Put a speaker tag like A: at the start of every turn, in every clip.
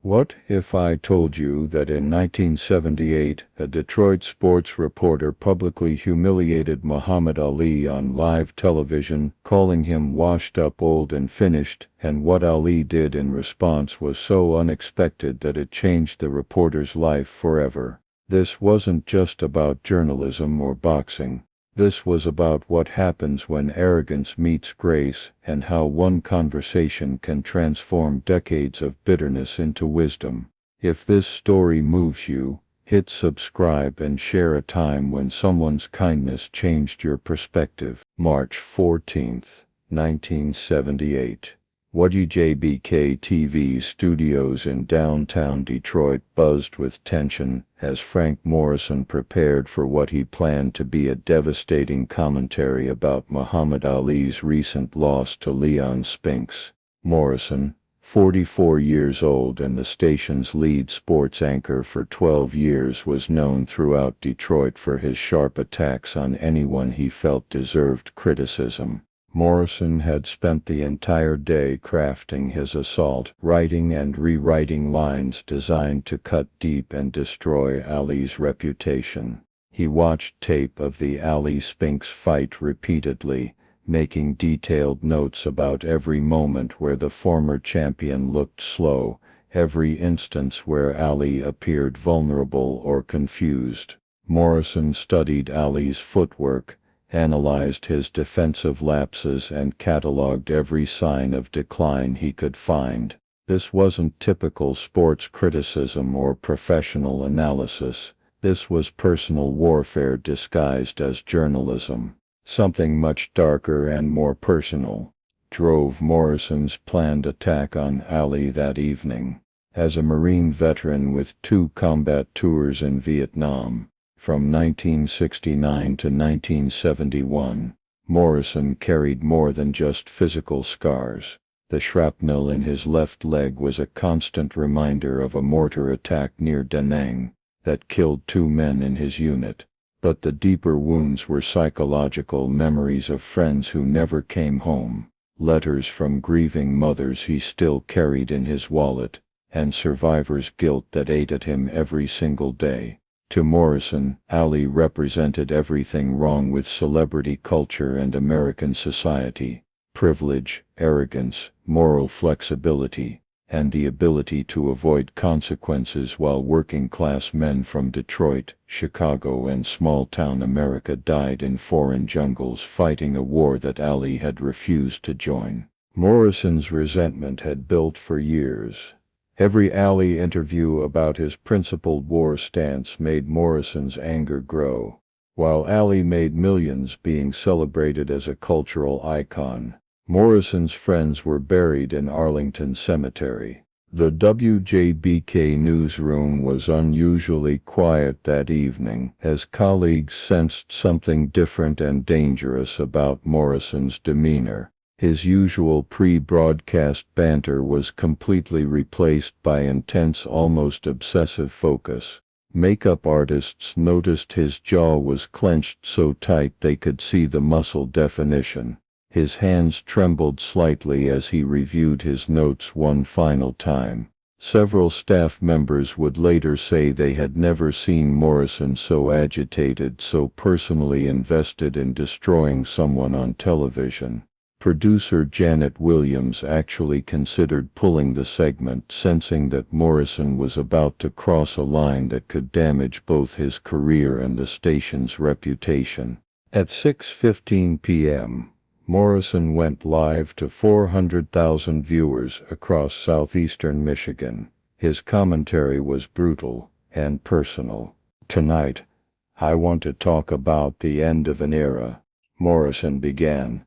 A: What if I told you that in 1978, a Detroit sports reporter publicly humiliated Muhammad Ali on live television, calling him washed up, old and finished, and what Ali did in response was so unexpected that it changed the reporter's life forever. This wasn't just about journalism or boxing. This was about what happens when arrogance meets grace, and how one conversation can transform decades of bitterness into wisdom. If this story moves you, hit subscribe and share a time when someone's kindness changed your perspective. March 14th, 1978. WJBK TV studios in downtown Detroit buzzed with tension as Frank Morrison prepared for what he planned to be a devastating commentary about Muhammad Ali's recent loss to Leon Spinks. Morrison, 44 years old and the station's lead sports anchor for 12 years, was known throughout Detroit for his sharp attacks on anyone he felt deserved criticism. Morrison had spent the entire day crafting his assault, writing and rewriting lines designed to cut deep and destroy Ali's reputation. He watched tape of the Ali-Spinks fight repeatedly, making detailed notes about every moment where the former champion looked slow, every instance where Ali appeared vulnerable or confused. Morrison studied Ali's footwork, analyzed his defensive lapses, and cataloged every sign of decline he could find. This wasn't typical sports criticism or professional analysis. This was personal warfare disguised as journalism. Something much darker and more personal drove Morrison's planned attack on Ali that evening. As a Marine veteran with 2 combat tours in Vietnam, from 1969 to 1971, Morrison carried more than just physical scars. The shrapnel in his left leg was a constant reminder of a mortar attack near Da Nang that killed 2 men in his unit. But the deeper wounds were psychological memories of friends who never came home, letters from grieving mothers he still carried in his wallet, and survivor's guilt that ate at him every single day. To Morrison, Ali represented everything wrong with celebrity culture and American society: privilege, arrogance, moral flexibility, and the ability to avoid consequences while working-class men from Detroit, Chicago, and small-town America died in foreign jungles fighting a war that Ali had refused to join. Morrison's resentment had built for years. Every Ali interview about his principled war stance made Morrison's anger grow. While Ali made millions being celebrated as a cultural icon, Morrison's friends were buried in Arlington Cemetery. The WJBK newsroom was unusually quiet that evening, as colleagues sensed something different and dangerous about Morrison's demeanor. His usual pre-broadcast banter was completely replaced by intense, almost obsessive focus. Makeup artists noticed his jaw was clenched so tight they could see the muscle definition. His hands trembled slightly as he reviewed his notes one final time. Several staff members would later say they had never seen Morrison so agitated, so personally invested in destroying someone on television. Producer Janet Williams actually considered pulling the segment, sensing that Morrison was about to cross a line that could damage both his career and the station's reputation. At 6:15 p.m., Morrison went live to 400,000 viewers across southeastern Michigan. His commentary was brutal and personal. "Tonight, I want to talk about the end of an era," Morrison began,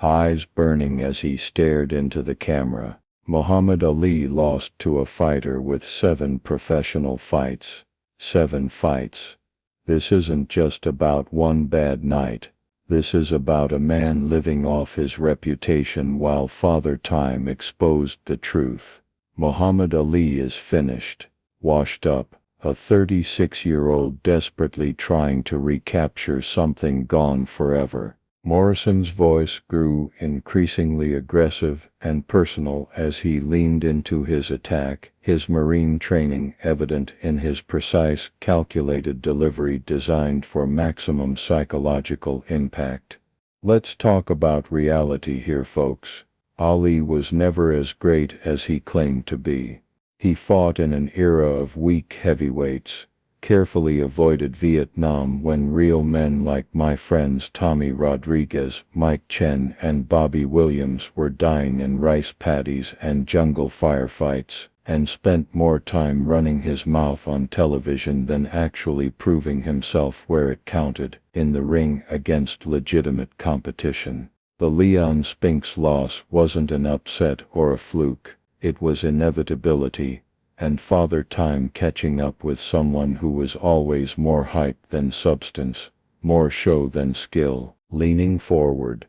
A: eyes burning as he stared into the camera. Muhammad Ali lost to a fighter with 7 professional fights. 7 fights. This isn't just about one bad night. This is about a man living off his reputation while Father Time exposed the truth. Muhammad Ali is finished, washed up, a 36-year-old desperately trying to recapture something gone forever. Morrison's voice grew increasingly aggressive and personal as he leaned into his attack, his Marine training evident in his precise, calculated delivery designed for maximum psychological impact. Let's talk about reality here, folks. Ali was never as great as he claimed to be. He fought in an era of weak heavyweights, carefully avoided Vietnam when real men like my friends Tommy Rodriguez, Mike Chen, and Bobby Williams were dying in rice paddies and jungle firefights, and spent more time running his mouth on television than actually proving himself where it counted, in the ring against legitimate competition. The Leon Spinks loss wasn't an upset or a fluke, it was inevitability, and Father Time catching up with someone who was always more hype than substance, more show than skill. Leaning forward,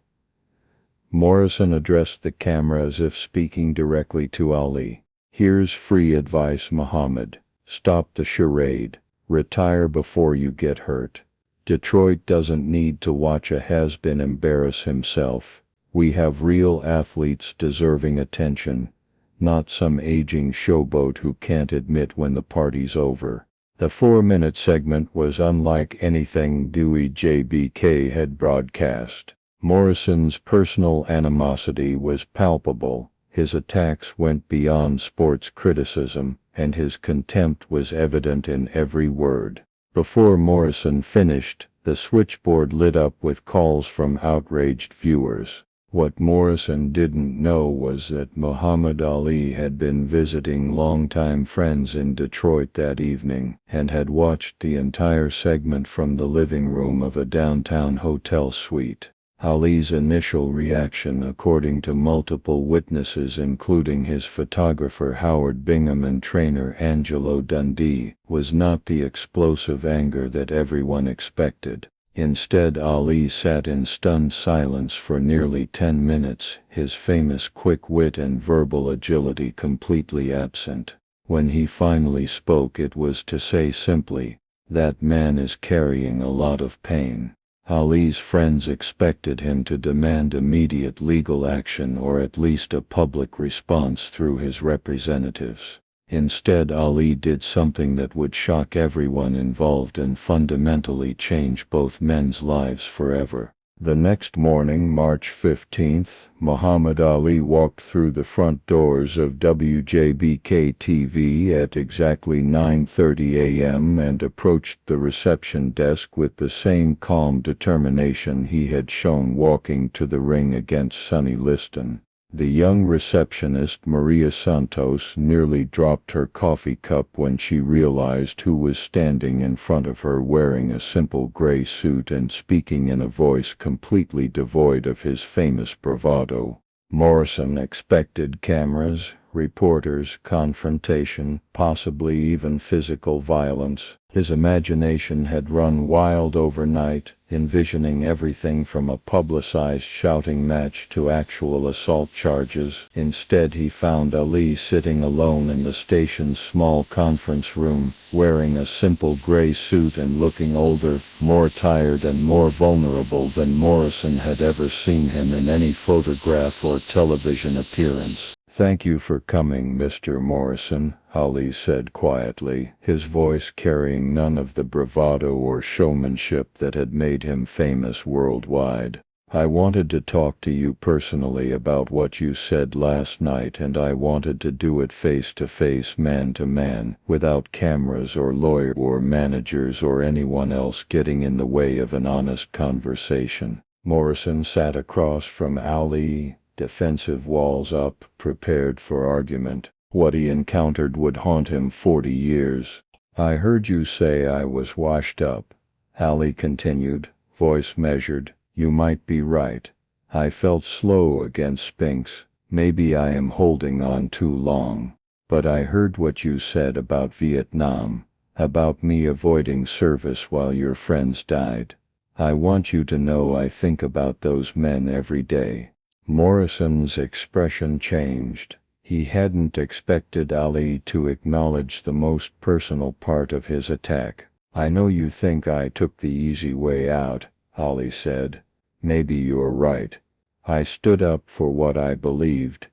A: Morrison addressed the camera as if speaking directly to Ali. Here's free advice, Muhammad. Stop the charade. Retire before you get hurt. Detroit doesn't need to watch a has-been embarrass himself. We have real athletes deserving attention, not some aging showboat who can't admit when the party's over. The 4-minute segment was unlike anything Dewey JBK had broadcast. Morrison's personal animosity was palpable, his attacks went beyond sports criticism, and his contempt was evident in every word. Before Morrison finished, the switchboard lit up with calls from outraged viewers. What Morrison didn't know was that Muhammad Ali had been visiting longtime friends in Detroit that evening and had watched the entire segment from the living room of a downtown hotel suite. Ali's initial reaction, according to multiple witnesses including his photographer Howard Bingham and trainer Angelo Dundee, was not the explosive anger that everyone expected. Instead, Ali sat in stunned silence for nearly 10 minutes, his famous quick wit and verbal agility completely absent. When he finally spoke, it was to say simply, "That man is carrying a lot of pain." Ali's friends expected him to demand immediate legal action or at least a public response through his representatives. Instead, Ali did something that would shock everyone involved and fundamentally change both men's lives forever. The next morning, March 15th, Muhammad Ali walked through the front doors of WJBK-TV at exactly 9:30 a.m. and approached the reception desk with the same calm determination he had shown walking to the ring against Sonny Liston. The young receptionist, Maria Santos, nearly dropped her coffee cup when she realized who was standing in front of her wearing a simple gray suit and speaking in a voice completely devoid of his famous bravado. Morrison expected cameras, reporters, confrontation, possibly even physical violence. His imagination had run wild overnight, envisioning everything from a publicized shouting match to actual assault charges. Instead, he found Ali sitting alone in the station's small conference room, wearing a simple gray suit and looking older, more tired and more vulnerable than Morrison had ever seen him in any photograph or television appearance. "Thank you for coming, Mr. Morrison," Ali said quietly, his voice carrying none of the bravado or showmanship that had made him famous worldwide. "I wanted to talk to you personally about what you said last night, and I wanted to do it face-to-face, man-to-man, without cameras or lawyer or managers or anyone else getting in the way of an honest conversation." Morrison sat across from Ali, defensive walls up, prepared for argument. What he encountered would haunt him 40 years. "I heard you say I was washed up," Ali continued, voice measured. "You might be right. I felt slow against Spinks. Maybe I am holding on too long. But I heard what you said about Vietnam, about me avoiding service while your friends died. I want you to know I think about those men every day." Morrison's expression changed. He hadn't expected Ali to acknowledge the most personal part of his attack. "I know you think I took the easy way out," Ali said. Maybe you're right. I stood up for what I believed,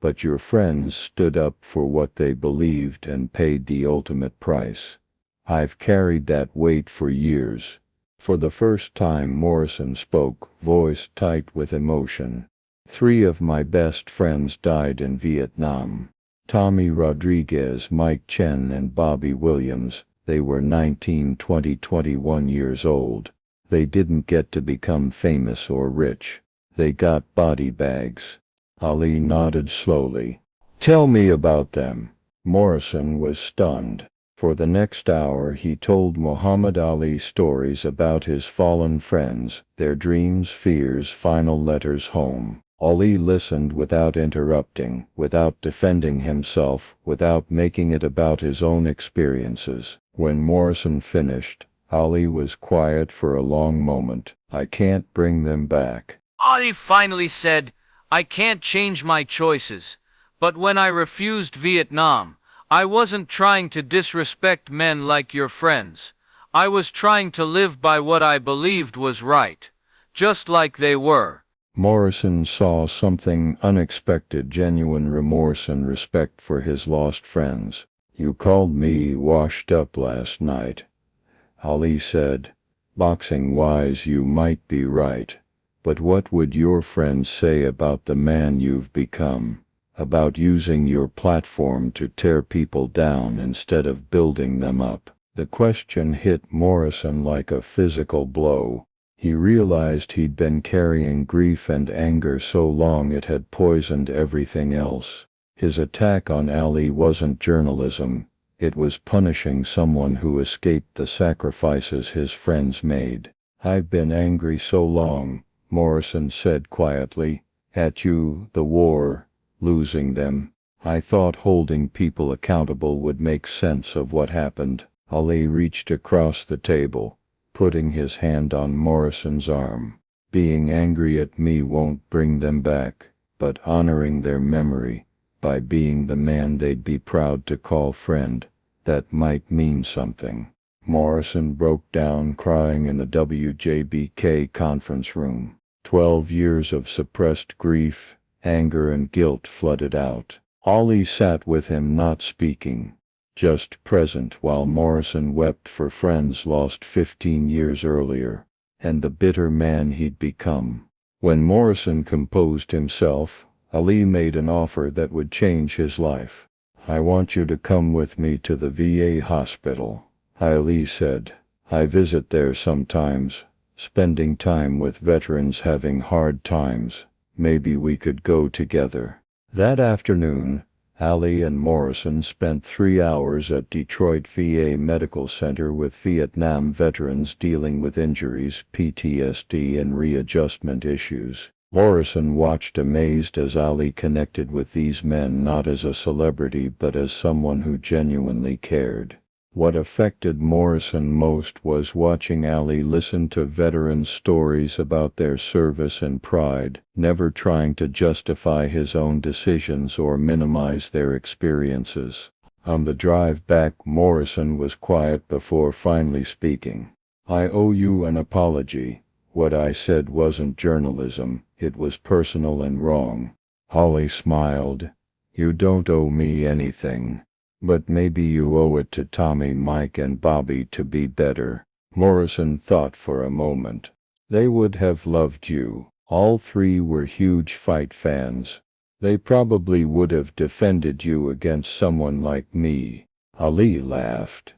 A: but your friends stood up for what they believed and paid the ultimate price. I've carried that weight for years." For the first time Morrison spoke, voice tight with emotion. "3 of my best friends died in Vietnam. Tommy Rodriguez, Mike Chen, and Bobby Williams. They were 19, 20, 21 years old. They didn't get to become famous or rich. They got body bags." Ali nodded slowly. "Tell me about them." Morrison was stunned. For the next hour he told Muhammad Ali stories about his fallen friends, their dreams, fears, final letters home. Ali listened without interrupting, without defending himself, without making it about his own experiences. When Morrison finished, Ali was quiet for a long moment. "I can't bring them back,"
B: Ali finally said. "I can't change my choices. But when I refused Vietnam, I wasn't trying to disrespect men like your friends. I was trying to live by what I believed was right, just like they were."
A: Morrison saw something unexpected, genuine remorse and respect for his lost friends. "You called me washed up last night," Ali said. "Boxing-wise you might be right. But what would your friends say about the man you've become? About using your platform to tear people down instead of building them up?" The question hit Morrison like a physical blow. He realized he'd been carrying grief and anger so long it had poisoned everything else. His attack on Ali wasn't journalism. It was punishing someone who escaped the sacrifices his friends made. "I've been angry so long," Morrison said quietly, "at you, the war, losing them. I thought holding people accountable would make sense of what happened." Ali reached across the table, putting his hand on Morrison's arm. "Being angry at me won't bring them back, but honoring their memory, by being the man they'd be proud to call friend, that might mean something." Morrison broke down crying in the WJBK conference room. 12 years of suppressed grief, anger and guilt flooded out. Ali sat with him, not speaking, just present, while Morrison wept for friends lost 15 years earlier, and the bitter man he'd become. When Morrison composed himself, Ali made an offer that would change his life. "I want you to come with me to the VA hospital," Ali said. "I visit there sometimes, spending time with veterans having hard times. Maybe we could go together." That afternoon, Ali and Morrison spent 3 hours at Detroit VA Medical Center with Vietnam veterans dealing with injuries, PTSD, and readjustment issues. Morrison watched amazed as Ali connected with these men not as a celebrity but as someone who genuinely cared. What affected Morrison most was watching Ali listen to veterans' stories about their service and pride, never trying to justify his own decisions or minimize their experiences. On the drive back, Morrison was quiet before finally speaking. "I owe you an apology. What I said wasn't journalism, it was personal and wrong." Ali smiled. "You don't owe me anything. But maybe you owe it to Tommy, Mike, and Bobby to be better." Morrison thought for a moment. "They would have loved you. All 3 were huge fight fans. They probably would have defended you against someone like me." Ali laughed.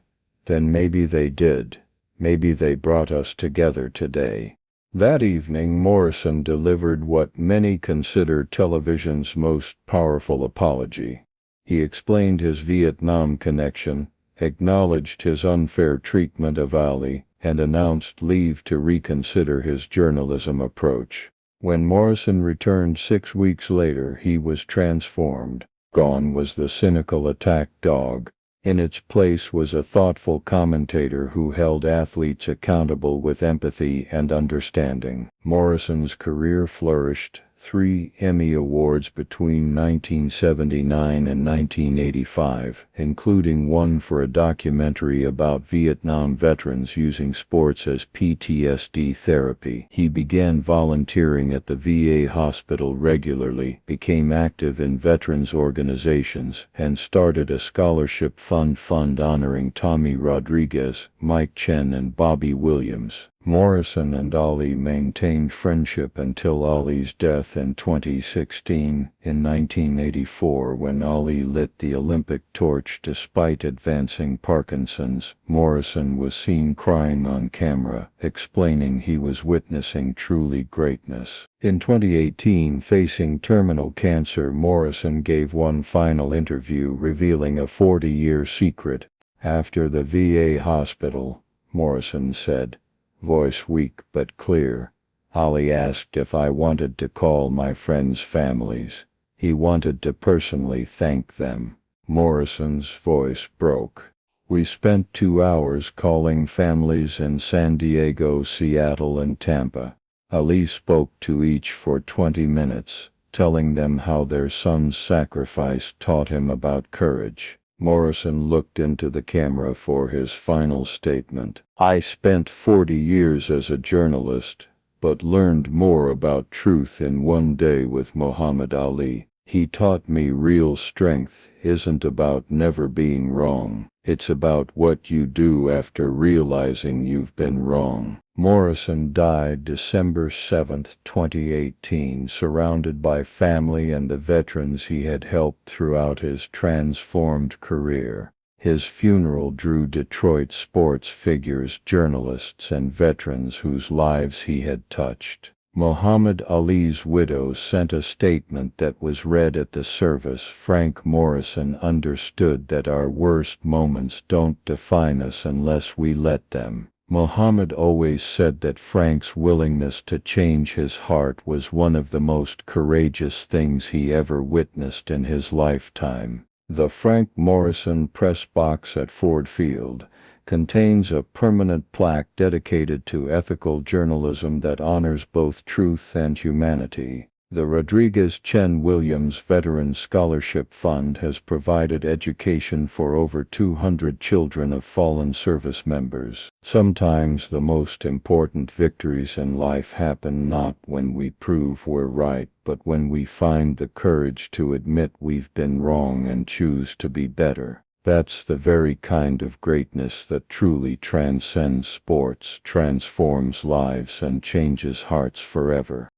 A: "Then maybe they did. Maybe they brought us together today." That evening Morrison delivered what many consider television's most powerful apology. He explained his Vietnam connection, acknowledged his unfair treatment of Ali, and announced leave to reconsider his journalism approach. When Morrison returned 6 weeks later, he was transformed. Gone was the cynical attack dog. In its place was a thoughtful commentator who held athletes accountable with empathy and understanding. Morrison's career flourished, 3 Emmy Awards between 1979 and 1985, including one for a documentary about Vietnam veterans using sports as PTSD therapy. He began volunteering at the VA hospital regularly, became active in veterans organizations, and started a scholarship fund honoring Tommy Rodriguez, Mike Chen, and Bobby Williams. Morrison and Ali maintained friendship until Ali's death in 2016. In 1984, when Ali lit the Olympic torch despite advancing Parkinson's, Morrison was seen crying on camera, explaining he was witnessing truly greatness. In 2018, facing terminal cancer, Morrison gave one final interview revealing a 40-year secret. After the VA hospital, Morrison said, voice weak but clear, Ali asked if I wanted to call my friends' families. He wanted to personally thank them. Morrison's voice broke. We spent 2 hours calling families in San Diego, Seattle, and Tampa. Ali spoke to each for 20 minutes, telling them how their son's sacrifice taught him about courage. Morrison looked into the camera for his final statement. I spent 40 years as a journalist, but learned more about truth in one day with Muhammad Ali. He taught me real strength isn't about never being wrong. It's about what you do after realizing you've been wrong. Morrison died December 7, 2018, surrounded by family and the veterans he had helped throughout his transformed career. His funeral drew Detroit sports figures, journalists, and veterans whose lives he had touched. Muhammad Ali's widow sent a statement that was read at the service. Frank Morrison understood that our worst moments don't define us unless we let them. Muhammad always said that Frank's willingness to change his heart was one of the most courageous things he ever witnessed in his lifetime. The Frank Morrison press box at Ford Field contains a permanent plaque dedicated to ethical journalism that honors both truth and humanity. The Rodriguez-Chen Williams Veterans Scholarship Fund has provided education for over 200 children of fallen service members. Sometimes the most important victories in life happen not when we prove we're right, but when we find the courage to admit we've been wrong and choose to be better. That's the very kind of greatness that truly transcends sports, transforms lives, and changes hearts forever.